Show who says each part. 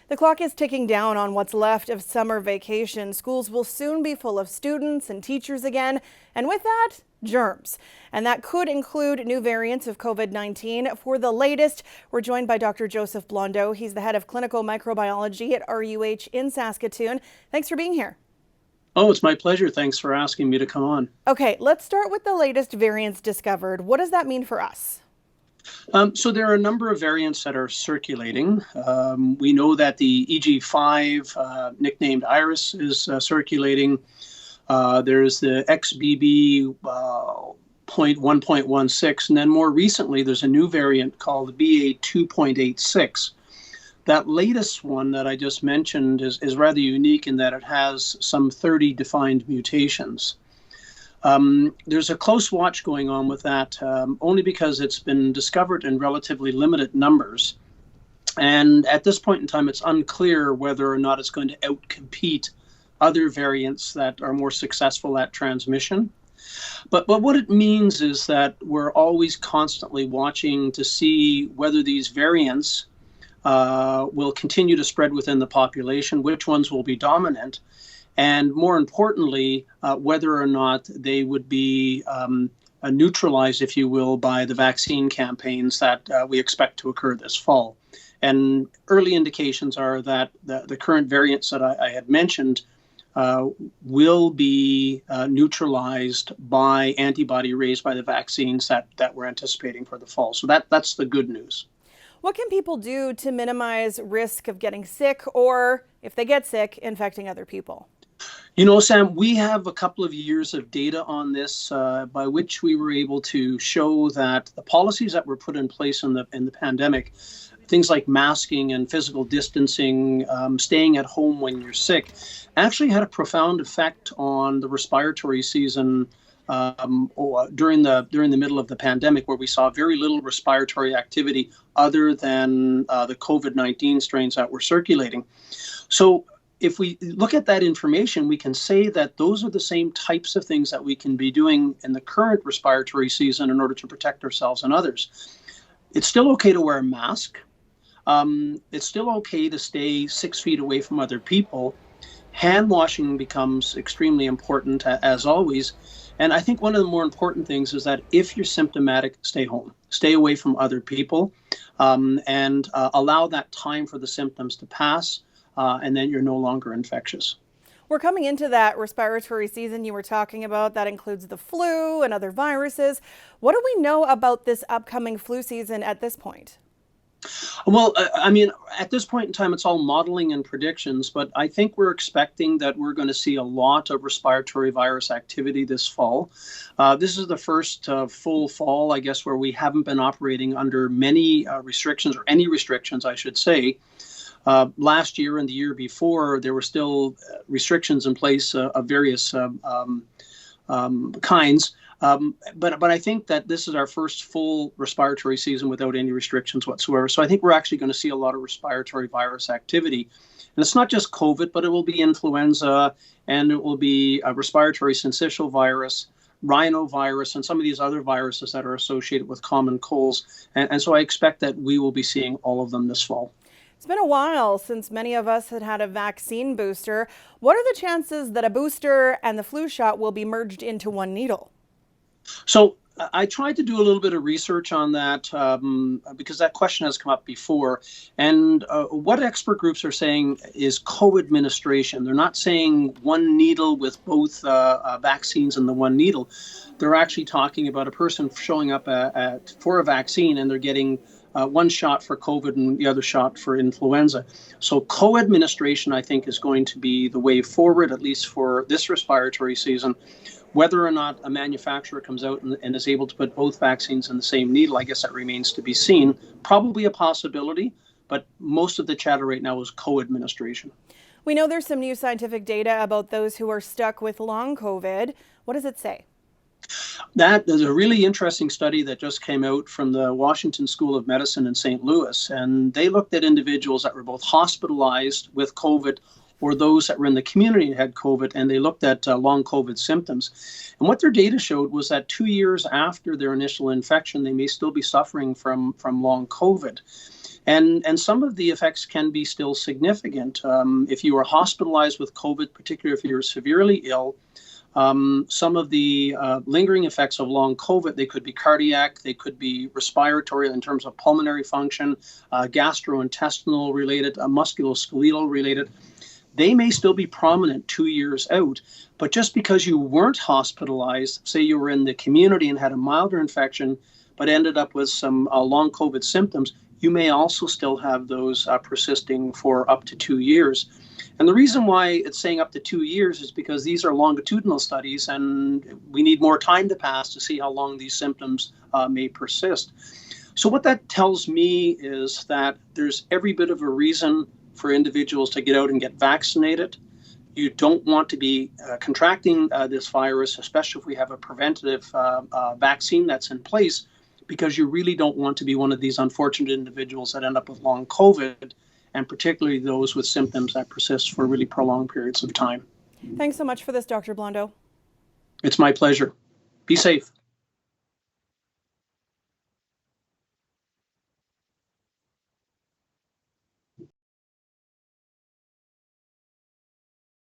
Speaker 1: The clock is ticking down on what's left of summer vacation. Schools will soon be full of students and teachers again, and with that, germs. And that could include new variants of COVID-19. For the latest, we're joined by Dr. Joseph Blondeau. He's the head of clinical microbiology at RUH in Saskatoon. Thanks for being here.
Speaker 2: Oh, it's my pleasure. Thanks for asking me to come on.
Speaker 1: Okay, let's start with the latest variants discovered. What does that mean for us?
Speaker 2: So there are a number of variants that are circulating. We know that the EG5, nicknamed Iris, is circulating. There's the XBB 1.16, and then more recently there's a new variant called BA2.86. That latest one that I just mentioned is rather unique in that it has some 30 defined mutations. There's a close watch going on with that, only because it's been discovered in relatively limited numbers. And at this point in time, it's unclear whether or not it's going to outcompete other variants that are more successful at transmission. But what it means is that we're always constantly watching to see whether these variants will continue to spread within the population, which ones will be dominant, and more importantly, whether or not they would be neutralized, if you will, by the vaccine campaigns that we expect to occur this fall. And early indications are that the current variants that I had mentioned will be neutralized by antibody raised by the vaccines that we're anticipating for the fall. So that's the good news.
Speaker 1: What can people do to minimize risk of getting sick or, if they get sick, infecting other people?
Speaker 2: You know, Sam, we have a couple of years of data on this by which we were able to show that the policies that were put in place in the pandemic, things like masking and physical distancing, staying at home when you're sick, actually had a profound effect on the respiratory season during the middle of the pandemic, where we saw very little respiratory activity other than the COVID-19 strains that were circulating. So if we look at that information, we can say that those are the same types of things that we can be doing in the current respiratory season in order to protect ourselves and others. It's still okay to wear a mask. It's still okay to stay 6 feet away from other people. Hand washing becomes extremely important, as always. And I think one of the more important things is that if you're symptomatic, stay home, stay away from other people, and allow that time for the symptoms to pass, and then you're no longer infectious.
Speaker 1: We're coming into that respiratory season you were talking about. That includes the flu and other viruses. What do we know about this upcoming flu season at this point?
Speaker 2: Well, I mean, at this point in time, it's all modeling and predictions, but I think we're expecting that we're going to see a lot of respiratory virus activity this fall. This is the first full fall, I guess, where we haven't been operating under many restrictions, or any restrictions, I should say. Last year and the year before, there were still restrictions in place of various kinds. But I think that this is our first full respiratory season without any restrictions whatsoever. So I think we're actually going to see a lot of respiratory virus activity. And it's not just COVID, but it will be influenza, and it will be a respiratory syncytial virus, rhinovirus, and some of these other viruses that are associated with common colds. And so I expect that we will be seeing all of them this fall.
Speaker 1: It's been a while since many of us had a vaccine booster. What are the chances that a booster and the flu shot will be merged into one needle?
Speaker 2: So I tried to do a little bit of research on that because that question has come up before. And what expert groups are saying is co-administration. They're not saying one needle with both vaccines in the one needle. They're actually talking about a person showing up for a vaccine, and they're getting one shot for COVID and the other shot for influenza. So co-administration, I think, is going to be the way forward, at least for this respiratory season. Whether or not a manufacturer comes out and is able to put both vaccines in the same needle, I guess that remains to be seen. Probably a possibility, but most of the chatter right now is co-administration.
Speaker 1: We know there's some new scientific data about those who are stuck with long COVID. What does it say?
Speaker 2: That is a really interesting study that just came out from the Washington School of Medicine in St. Louis, and they looked at individuals that were both hospitalized with COVID or those that were in the community and had COVID, and they looked at long COVID symptoms. And what their data showed was that 2 years after their initial infection, they may still be suffering from long COVID. And some of the effects can be still significant. If you are hospitalized with COVID, particularly if you're severely ill, some of the lingering effects of long COVID, they could be cardiac, they could be respiratory in terms of pulmonary function, gastrointestinal related, musculoskeletal related. They may still be prominent 2 years out, but just because you weren't hospitalized, say you were in the community and had a milder infection, but ended up with some long COVID symptoms, you may also still have those persisting for up to 2 years. And the reason why it's saying up to 2 years is because these are longitudinal studies and we need more time to pass to see how long these symptoms may persist. So what that tells me is that there's every bit of a reason for individuals to get out and get vaccinated. You don't want to be contracting this virus, especially if we have a preventative vaccine that's in place, because you really don't want to be one of these unfortunate individuals that end up with long COVID, and particularly those with symptoms that persist for really prolonged periods of time.
Speaker 1: Thanks so much for this, Dr. Blondeau.
Speaker 2: It's my pleasure. Be safe.